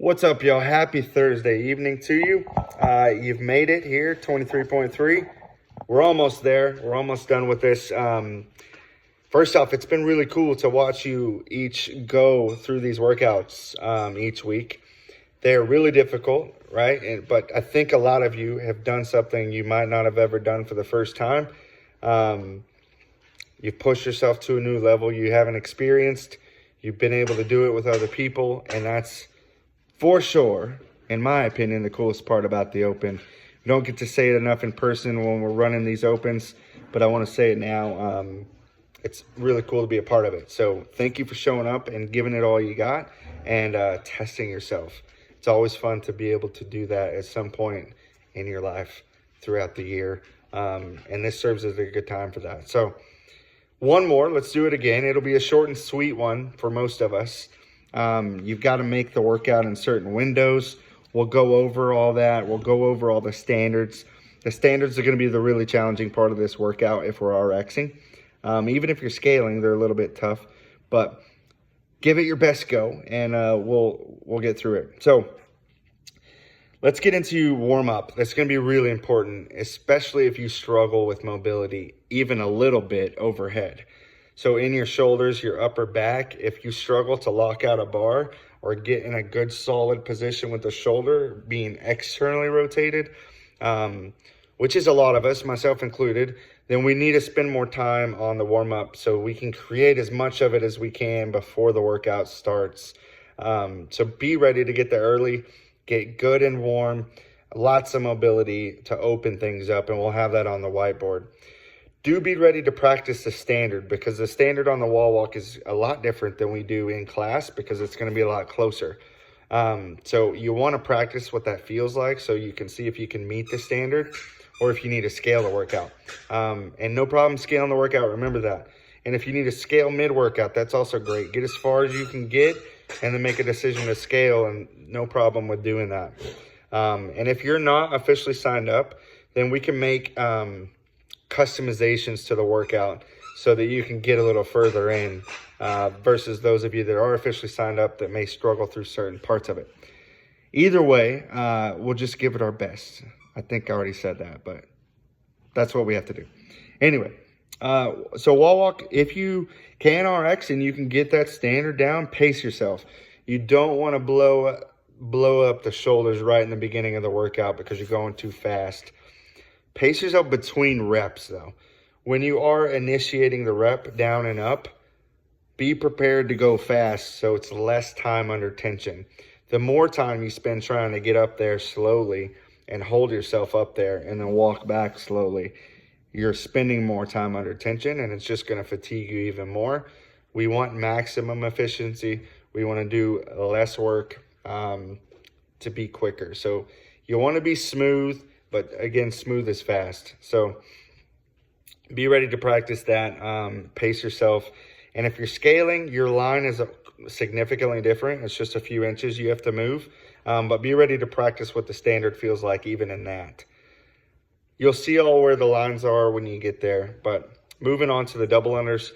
What's up, y'all? Happy Thursday evening to you. You've made it here, 23.3. We're almost there. We're almost done with this. First off, it's been really cool to watch you each go through these workouts each week. They're really difficult, right? But I think a lot of you have done something you might not have ever done for the first time. You've pushed yourself to a new level you haven't experienced. You've been able to do it with other people, and that's for sure, in my opinion, the coolest part about the Open. We don't get to say it enough in person when we're running these Opens, but I want to say it now. It's really cool to be a part of it. So thank you for showing up and giving it all you got and testing yourself. It's always fun to be able to do that at some point in your life throughout the year. And this serves as a good time for that. So one more, let's do it again. It'll be a short and sweet one for most of us. You've got to make the workout in certain windows. We'll go over all that. We'll go over all the standards. The standards are going to be the really challenging part of this workout if we're RXing. Even if you're scaling, they're a little bit tough, but give it your best go, and we'll get through it. So let's get into warm up. That's going to be really important, especially if you struggle with mobility, even a little bit overhead. So in your shoulders, your upper back, if you struggle to lock out a bar or get in a good solid position with the shoulder being externally rotated, which is a lot of us, myself included, then we need to spend more time on the warm-up so we can create as much of it as we can before the workout starts. So be ready to get there early, get good and warm, lots of mobility to open things up, and we'll have that on the whiteboard. Do be ready to practice the standard, because the standard on the wall walk is a lot different than we do in class because it's going to be a lot closer. So you want to practice what that feels like so you can see if you can meet the standard or if you need to scale the workout. And no problem scaling the workout, remember that. And if you need to scale mid-workout, that's also great. Get as far as you can get and then make a decision to scale, and no problem with doing that. And if you're not officially signed up, then we can make customizations to the workout so that you can get a little further in versus those of you that are officially signed up that may struggle through certain parts of it. Either way, we'll just give it our best. I think I already said that, but that's what we have to do. Anyway, so wall walk, if you can RX and you can get that standard down, pace yourself. You don't want to blow up the shoulders right in the beginning of the workout because you're going too fast. Pace yourself between reps, though. When you are initiating the rep down and up, be prepared to go fast so it's less time under tension. The more time you spend trying to get up there slowly and hold yourself up there and then walk back slowly, you're spending more time under tension, and it's just going to fatigue you even more. We want maximum efficiency. We want to do less work to be quicker. So you want to be smooth, but again, smooth is fast. So be ready to practice that. Pace yourself. And if you're scaling, your line is significantly different. It's just a few inches you have to move. But be ready to practice what the standard feels like even in that. You'll see all where the lines are when you get there. But moving on to the double unders.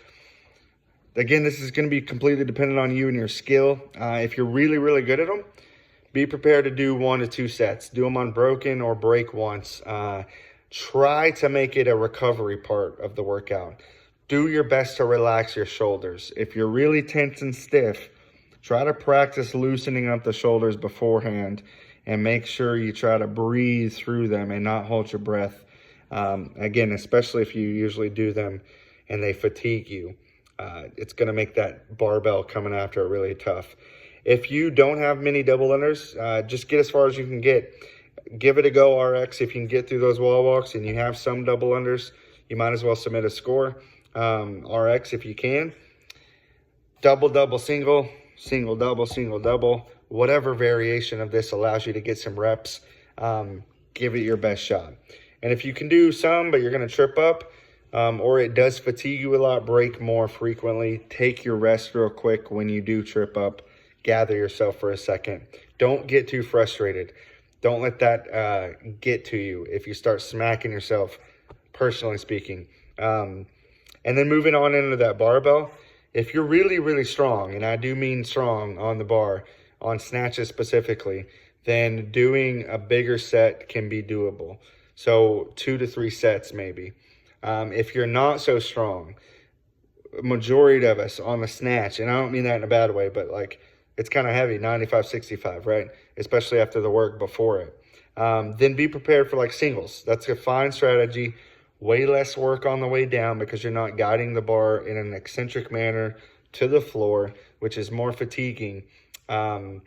Again, this is going to be completely dependent on you and your skill. If you're really, really good at them, be prepared to do 1 to 2 sets. Do them unbroken or break once. Try to make it a recovery part of the workout. Do your best to relax your shoulders. If you're really tense and stiff, try to practice loosening up the shoulders beforehand and make sure you try to breathe through them and not hold your breath. Again, especially if you usually do them and they fatigue you. It's going to make that barbell coming after it really tough. If you don't have many double unders, just get as far as you can get. Give it a go, RX. If you can get through those wall walks and you have some double unders, you might as well submit a score. RX if you can. Double, double, single, single, double, single, double. Whatever variation of this allows you to get some reps, give it your best shot. And if you can do some, but you're going to trip up, or it does fatigue you a lot, break more frequently. Take your rest real quick when you do trip up. Gather yourself for a second. Don't get too frustrated. Don't let that get to you if you start smacking yourself, personally speaking. And then moving on into that barbell, if you're really, really strong, and I do mean strong on the bar, on snatches specifically, then doing a bigger set can be doable. So 2 to 3 sets maybe. If you're not so strong, majority of us on the snatch, and I don't mean that in a bad way, but like it's kind of heavy, 95, 65, right? Especially after the work before it. Then be prepared for like singles. That's a fine strategy. Way less work on the way down because you're not guiding the bar in an eccentric manner to the floor, which is more fatiguing. And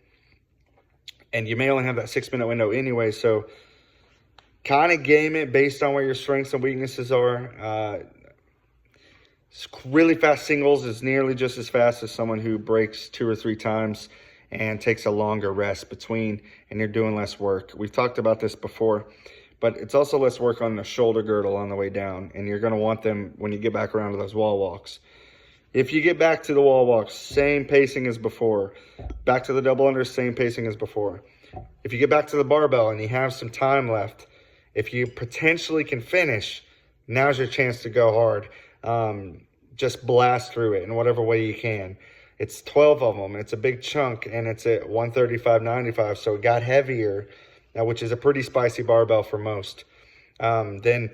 you may only have that 6-minute window anyway, so kind of game it based on where your strengths and weaknesses are. Really fast singles is nearly just as fast as someone who breaks 2 or 3 times and takes a longer rest between, and you're doing less work. We've talked about this before, but it's also less work on the shoulder girdle on the way down, and you're going to want them when you get back around to those wall walks. If you get back to the wall walks, same pacing as before. Back to the double under, same pacing as before. If you get back to the barbell and you have some time left, if you potentially can finish, now's your chance to go hard. Just blast through it in whatever way you can. It's 12 of them. It's a big chunk, and it's at 135.95, so it got heavier, which is a pretty spicy barbell for most. Then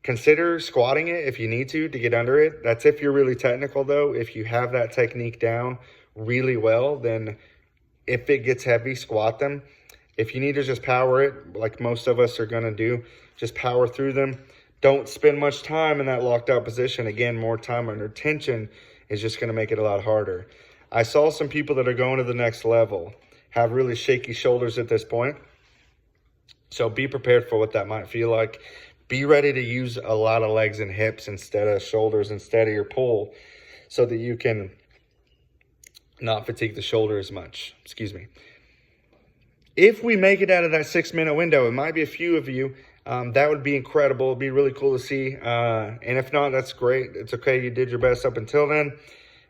consider squatting it if you need to get under it. That's if you're really technical, though. If you have that technique down really well, then if it gets heavy, squat them. If you need to just power it, like most of us are going to do, just power through them. Don't spend much time in that locked out position. Again, more time under tension is just going to make it a lot harder. I saw some people that are going to the next level have really shaky shoulders at this point. So be prepared for what that might feel like. Be ready to use a lot of legs and hips instead of shoulders, instead of your pull, so that you can not fatigue the shoulder as much. Excuse me. If we make it out of that 6-minute window, it might be a few of you. That would be incredible. It'd be really cool to see. And if not, that's great. It's okay. You did your best up until then.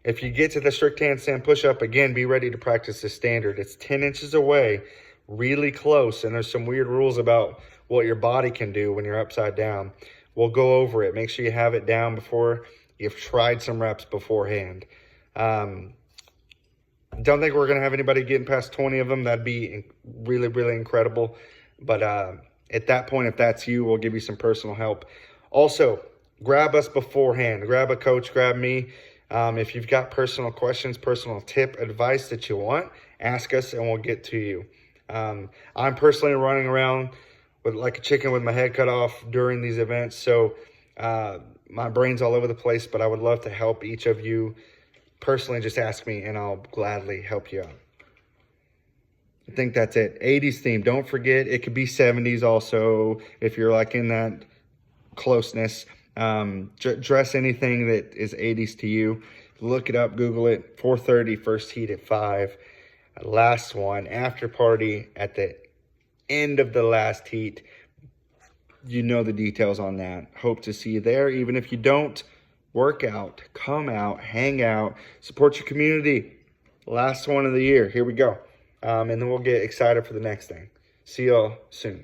If you get to the strict handstand push-up, again, be ready to practice the standard. It's 10 inches away, really close, and there's some weird rules about what your body can do when you're upside down. We'll go over it. Make sure you have it down before you've tried some reps beforehand. Don't think we're going to have anybody getting past 20 of them. That'd be really, really incredible. But at that point, if that's you, we'll give you some personal help. Also, grab us beforehand. Grab a coach, grab me. If you've got personal questions, personal tip, advice that you want, ask us and we'll get to you. I'm personally running around with like a chicken with my head cut off during these events, so my brain's all over the place, but I would love to help each of you. Personally, just ask me and I'll gladly help you out. I think that's it. 80s theme. Don't forget, it could be 70s also if you're like in that closeness. Dress anything that is 80s to you. Look it up, Google it. 4:30, first heat at 5. Last one, after party at the end of the last heat. You know the details on that. Hope to see you there. Even if you don't work out, come out, hang out, support your community. Last one of the year. Here we go. And then we'll get excited for the next thing. See y'all soon.